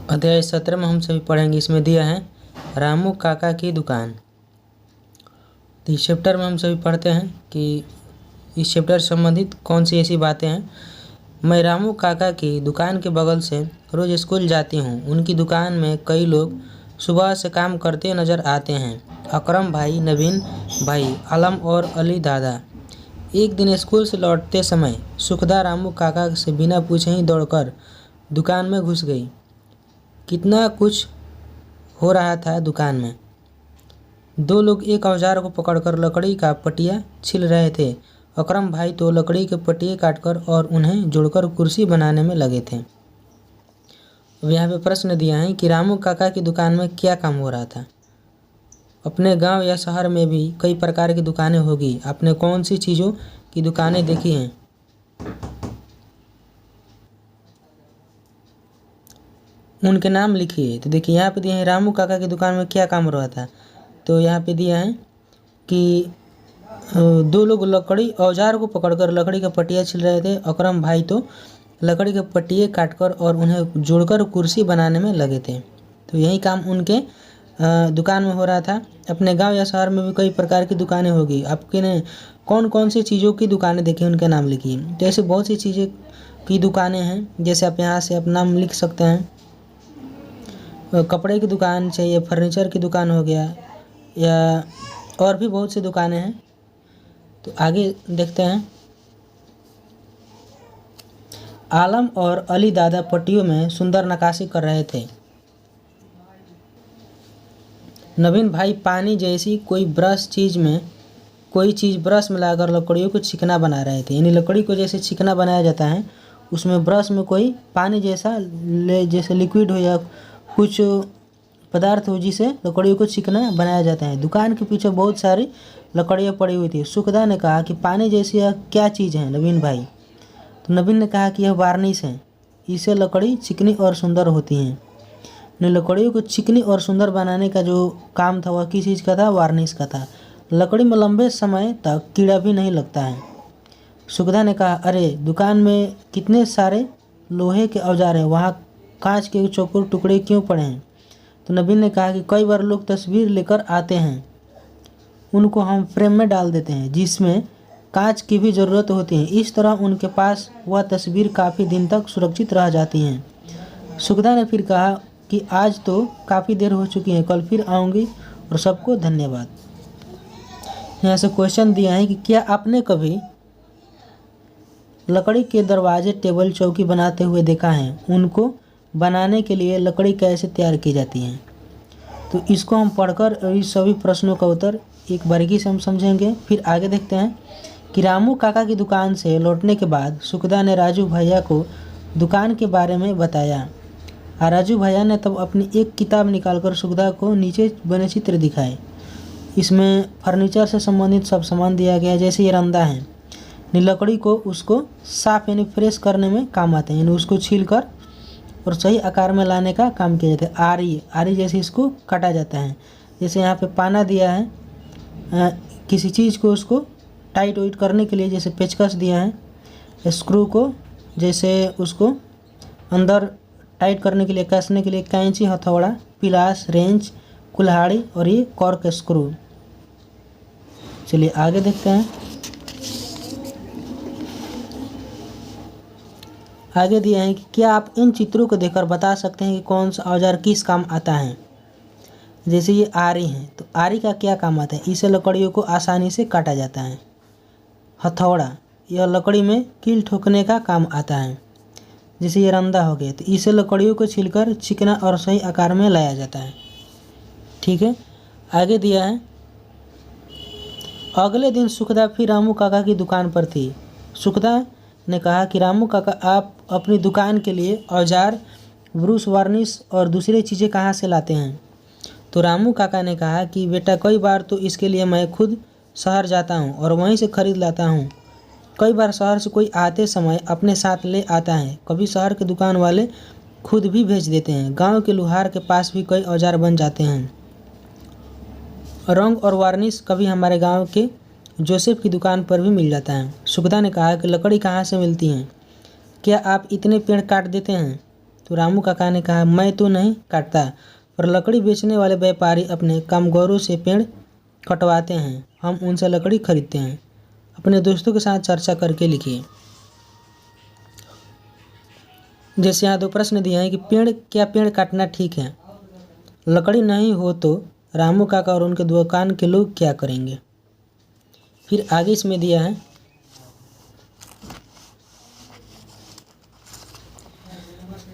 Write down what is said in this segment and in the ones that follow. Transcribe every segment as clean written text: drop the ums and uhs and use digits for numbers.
अध्याय 17 में हम सभी पढ़ेंगे। इसमें दिया है रामू काका की दुकान। तो इस चैप्टर में हम सभी पढ़ते हैं कि इस चैप्टर से संबंधित कौन सी ऐसी बातें हैं। मैं रामू काका की दुकान के बगल से रोज़ स्कूल जाती हूँ। उनकी दुकान में कई लोग सुबह से काम करते नज़र आते हैं। अकरम भाई, नवीन भाई, आलम और अली दादा। एक दिन स्कूल से लौटते समय सुखदा रामू काका से बिना पूछे ही दौड़कर दुकान में घुस गई। कितना कुछ हो रहा था दुकान में। दो लोग एक औजार को पकड़कर लकड़ी का पटिया छिल रहे थे। अकरम भाई तो लकड़ी के पटिए काटकर और उन्हें जोड़कर कुर्सी बनाने में लगे थे। अब यहाँ पे प्रश्न दिया है कि रामू काका की दुकान में क्या काम हो रहा था। अपने गांव या शहर में भी कई प्रकार की दुकानें होगी। आपने कौन सी चीज़ों की दुकानें देखी हैं? उनके नाम लिखिए। तो देखिए यहाँ पे दिया है रामू काका की दुकान में क्या काम हो रहा था। तो यहाँ पे दिया है कि दो लोग लकड़ी औजार को पकड़कर लकड़ी का पटिया छिल रहे थे। अकरम भाई तो लकड़ी के पटिए काटकर और उन्हें जोड़कर कुर्सी बनाने में लगे थे। तो यही काम उनके दुकान में हो रहा था। अपने गांव या शहर में भी कई प्रकार की दुकानें होगी। आपके ने कौन कौन सी चीज़ों की दुकानें देखी, उनके नाम लिखिए। तो ऐसे बहुत सी चीज़ें की दुकानें हैं, जैसे आप यहाँ से अपना नाम लिख सकते हैं। कपड़े की दुकान चाहिए, फर्नीचर की दुकान हो गया, या और भी बहुत सी दुकानें हैं। तो आगे देखते हैं। आलम और अली दादा पट्टियों में सुंदर नक्काशी कर रहे थे। नवीन भाई पानी जैसी कोई चीज़ ब्रश में लाकर लकड़ियों को चिकना बना रहे थे। यानी लकड़ी को जैसे चिकना बनाया जाता है, उसमें ब्रश में कोई पानी जैसा जैसे लिक्विड हो या कुछ पदार्थ हो जिसे लकड़ियों को चिकना बनाया जाता है। दुकान के पीछे बहुत सारी लकड़ियाँ पड़ी हुई थी। सुखदा ने कहा कि पानी जैसी यह क्या चीज़ है नवीन भाई? तो नवीन ने कहा कि यह वार्निश है। इससे लकड़ी चिकनी और सुंदर होती हैं। लकड़ियों को चिकनी और सुंदर बनाने का जो काम था वह किस चीज़ का था? वार्निश का था। लकड़ी में लंबे समय तक कीड़ा भी नहीं लगता है। सुखदा ने कहा, अरे दुकान में कितने सारे लोहे के औजार हैं, वहाँ कांच के चौकोर टुकड़े क्यों पड़े हैं? तो नवीन ने कहा कि कई बार लोग तस्वीर लेकर आते हैं, उनको हम फ्रेम में डाल देते हैं जिसमें कांच की भी ज़रूरत होती है। इस तरह उनके पास वह तस्वीर काफ़ी दिन तक सुरक्षित रह जाती हैं। सुखदा ने फिर कहा कि आज तो काफ़ी देर हो चुकी है, कल फिर आऊँगी और सबको धन्यवाद। यहाँ से क्वेश्चन दिया है कि क्या आपने कभी लकड़ी के दरवाजे, टेबल, चौकी बनाते हुए देखा है? उनको बनाने के लिए लकड़ी कैसे तैयार की जाती है? तो इसको हम पढ़कर इस सभी प्रश्नों का उत्तर एक बारीकी से हम समझेंगे। फिर आगे देखते हैं कि रामू काका की दुकान से लौटने के बाद सुखदा ने राजू भैया को दुकान के बारे में बताया। राजू भैया ने तब अपनी एक किताब निकालकर सुखदा को नीचे बने चित्र दिखाए। इसमें फर्नीचर से संबंधित सब सामान दिया गया है। जैसे ये रंदा है, लकड़ी को उसको साफ यानी फ्रेश करने में काम आते हैं, यानी उसको छील कर और सही आकार में लाने का काम किया जाता है। आरी जैसे इसको काटा जाता है। जैसे यहाँ पे पाना दिया है, किसी चीज़ को उसको टाइट वाइट करने के लिए जैसे पेचकस दिया है। स्क्रू को जैसे उसको अंदर टाइट करने के लिए, कसने के लिए कैंची, हथौड़ा, पिलास, रेंच, कुल्हाड़ी और ये कॉर्क स्क्रू। चलिए आगे देखते हैं। आगे दिया है कि क्या आप इन चित्रों को देखकर बता सकते हैं कि कौन सा औजार किस काम आता है? जैसे ये आरी है, तो आरी का क्या काम आता है? इसे लकड़ियों को आसानी से काटा जाता है। हथौड़ा, यह लकड़ी में कील ठोकने का काम आता है। जैसे ये रंदा हो गया, तो इसे लकड़ियों को छीलकर चिकना और सही आकार में लाया जाता है। ठीक है, आगे दिया है। अगले दिन सुखदा फिर रामू काका की दुकान पर थी। सुखदा ने कहा कि रामू काका, आप अपनी दुकान के लिए औजार, ब्रूस, वार्निश और दूसरी चीज़ें कहाँ से लाते हैं? तो रामू काका ने कहा कि बेटा, कई बार तो इसके लिए मैं खुद शहर जाता हूँ और वहीं से खरीद लाता हूँ। कई बार शहर से कोई आते समय अपने साथ ले आता है। कभी शहर के दुकान वाले खुद भी भेज देते हैं। गांव के लुहार के पास भी कई औजार बन जाते हैं। रंग और वार्निश कभी हमारे गांव के जोसेफ की दुकान पर भी मिल जाता है। सुखदा ने कहा कि लकड़ी कहाँ से मिलती है? क्या आप इतने पेड़ काट देते हैं? तो रामू काका ने कहा, मैं तो नहीं काटता, पर लकड़ी बेचने वाले व्यापारी अपने कामगारों से पेड़ कटवाते हैं, हम उनसे लकड़ी खरीदते हैं। अपने दोस्तों के साथ चर्चा करके लिखिए। जैसे यहाँ 2 प्रश्न दिए हैं कि पेड़ काटना ठीक है, लकड़ी नहीं हो तो रामू काका और उनके दुकान के लोग क्या करेंगे। फिर आगे इसमें दिया है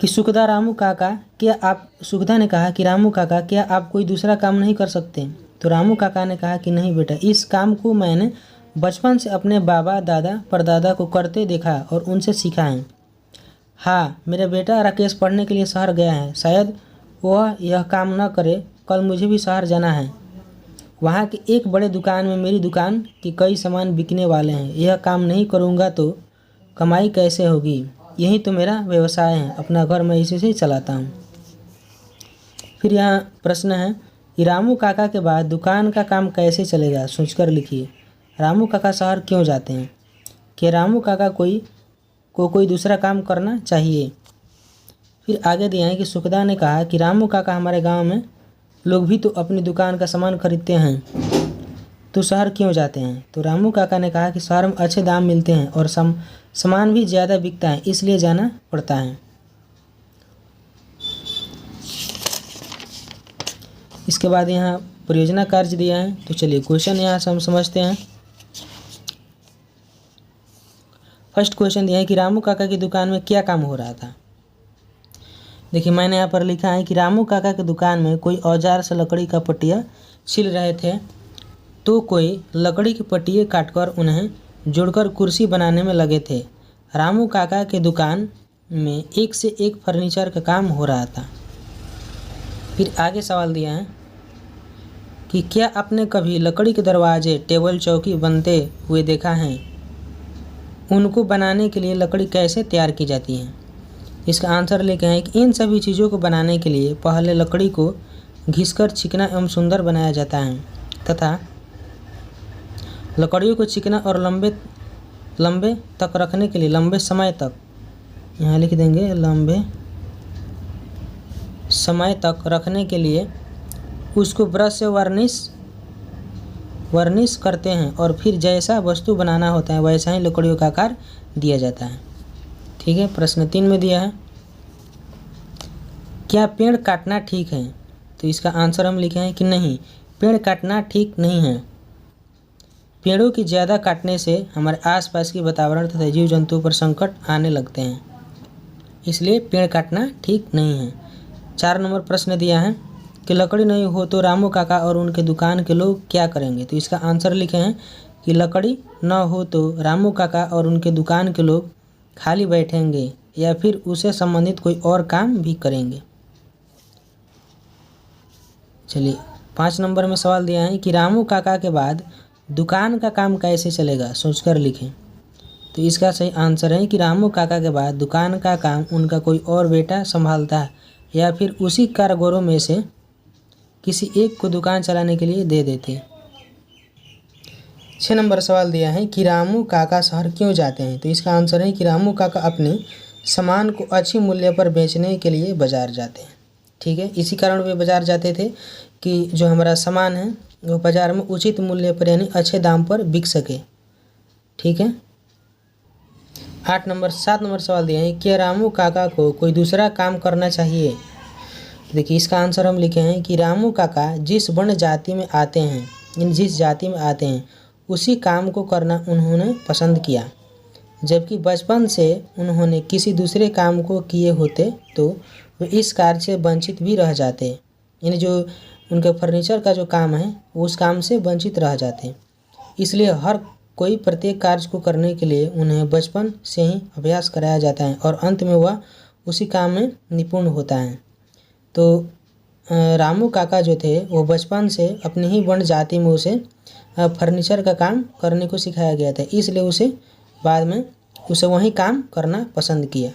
कि सुखदा ने कहा कि रामू काका क्या आप कोई दूसरा काम नहीं कर सकते। तो रामू काका ने कहा कि नहीं बेटा, इस काम को मैंने बचपन से अपने बाबा दादा परदादा को करते देखा और उनसे सीखा है। हाँ, मेरा बेटा राकेश पढ़ने के लिए शहर गया है, शायद वह यह काम न करे। कल मुझे भी शहर जाना है, वहाँ के एक बड़े दुकान में मेरी दुकान के कई सामान बिकने वाले हैं। यह काम नहीं करूँगा तो कमाई कैसे होगी। यही तो मेरा व्यवसाय है, अपना घर मैं इसी से चलाता हूँ। फिर यहाँ प्रश्न है कि रामू काका के बाद दुकान का काम कैसे चलेगा, सोचकर लिखिए। रामू काका शहर क्यों जाते हैं, कि रामू काका कोई दूसरा काम करना चाहिए। फिर आगे दिया है कि सुखदा ने कहा कि रामू काका हमारे गांव में लोग भी तो अपनी दुकान का सामान खरीदते हैं, तो शहर क्यों जाते हैं। तो रामू काका ने कहा कि शहर में अच्छे दाम मिलते हैं और सामान भी ज़्यादा बिकता है, इसलिए जाना पड़ता है। इसके बाद यहाँ परियोजना कार्य दिया है, तो चलिए क्वेश्चन यहाँ से हम समझते हैं। फर्स्ट क्वेश्चन दिया है कि रामू काका की दुकान में क्या काम हो रहा था। देखिए मैंने यहाँ पर लिखा है कि रामू काका की दुकान में कोई औजार से लकड़ी का पट्टिया छिल रहे थे, तो कोई लकड़ी की पट्टिए काटकर उन्हें जोड़कर कुर्सी बनाने में लगे थे। रामू काका के दुकान में एक से एक फर्नीचर का काम हो रहा था। फिर आगे सवाल दिया है कि क्या आपने कभी लकड़ी के दरवाजे, टेबल, चौकी बनते हुए देखा है। उनको बनाने के लिए लकड़ी कैसे तैयार की जाती है। इसका आंसर लिखे हैं कि इन सभी चीज़ों को बनाने के लिए पहले लकड़ी को घिसकर चिकना एवं सुंदर बनाया जाता है तथा लकड़ियों को चिकना और लंबे तक रखने के लिए लंबे समय तक, यहाँ लिख देंगे, लंबे समय तक रखने के लिए उसको ब्रश से वर्निश करते हैं और फिर जैसा वस्तु बनाना होता है वैसा ही लकड़ियों का आकार दिया जाता है। ठीक है। प्रश्न 3 में दिया है क्या पेड़ काटना ठीक है। तो इसका आंसर हम लिखे हैं कि नहीं, पेड़ काटना ठीक नहीं है। पेड़ों की ज़्यादा काटने से हमारे आसपास के वातावरण तथा जीव जंतुओं पर संकट आने लगते हैं, इसलिए पेड़ काटना ठीक नहीं है। 4 नंबर प्रश्न दिया है कि लकड़ी नहीं हो तो रामू काका और उनके दुकान के लोग क्या करेंगे। तो इसका आंसर लिखे हैं कि लकड़ी न हो तो रामू काका और उनके दुकान के लोग खाली बैठेंगे या फिर उसे संबंधित कोई और काम भी करेंगे। चलिए 5 नंबर में सवाल दिया है कि रामू काका के बाद दुकान का काम कैसे चलेगा, सोचकर लिखें। तो इसका सही आंसर है कि रामू काका के बाद दुकान का काम उनका कोई और बेटा संभालता है या फिर उसी कारीगरों में से किसी एक को दुकान चलाने के लिए दे देते। 6 नंबर सवाल दिया है कि रामू काका शहर क्यों जाते हैं। तो इसका आंसर है कि रामू काका अपने सामान को अच्छी मूल्य पर बेचने के लिए बाज़ार जाते हैं। ठीक है, इसी कारण वे बाज़ार जाते थे कि जो हमारा सामान है वो बाज़ार में उचित मूल्य पर यानी अच्छे दाम पर बिक सके। ठीक है। 7 नंबर सवाल दिया है कि रामू काका को कोई दूसरा काम करना चाहिए। देखिए इसका आंसर हम लिखे हैं कि रामू काका जिस वर्ण जाति में आते हैं, जिस जाति में आते हैं उसी काम को करना उन्होंने पसंद किया, जबकि बचपन से उन्होंने किसी दूसरे काम को किए होते तो वे इस कार्य से वंचित भी रह जाते, यानी जो उनके फर्नीचर का जो काम है उस काम से वंचित रह जाते। इसलिए हर कोई प्रत्येक कार्य को करने के लिए उन्हें बचपन से ही अभ्यास कराया जाता है और अंत में वह उसी काम में निपुण होता है। तो रामू काका जो थे वो बचपन से अपनी ही वर्ण जाति में उसे फर्नीचर का काम करने को सिखाया गया था, इसलिए उसे बाद में उसे वही काम करना पसंद किया।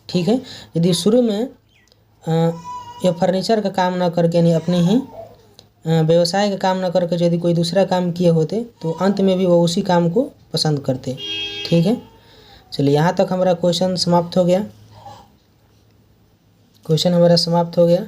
ठीक है। यदि शुरू में यह फर्नीचर का काम ना करके यानी अपने ही व्यवसाय का काम ना करके यदि कोई दूसरा काम किए होते तो अंत में भी वो उसी काम को पसंद करते। ठीक है। चलिए यहाँ तक हमारा क्वेश्चन समाप्त हो गया। क्वेश्चन हमारा समाप्त हो गया।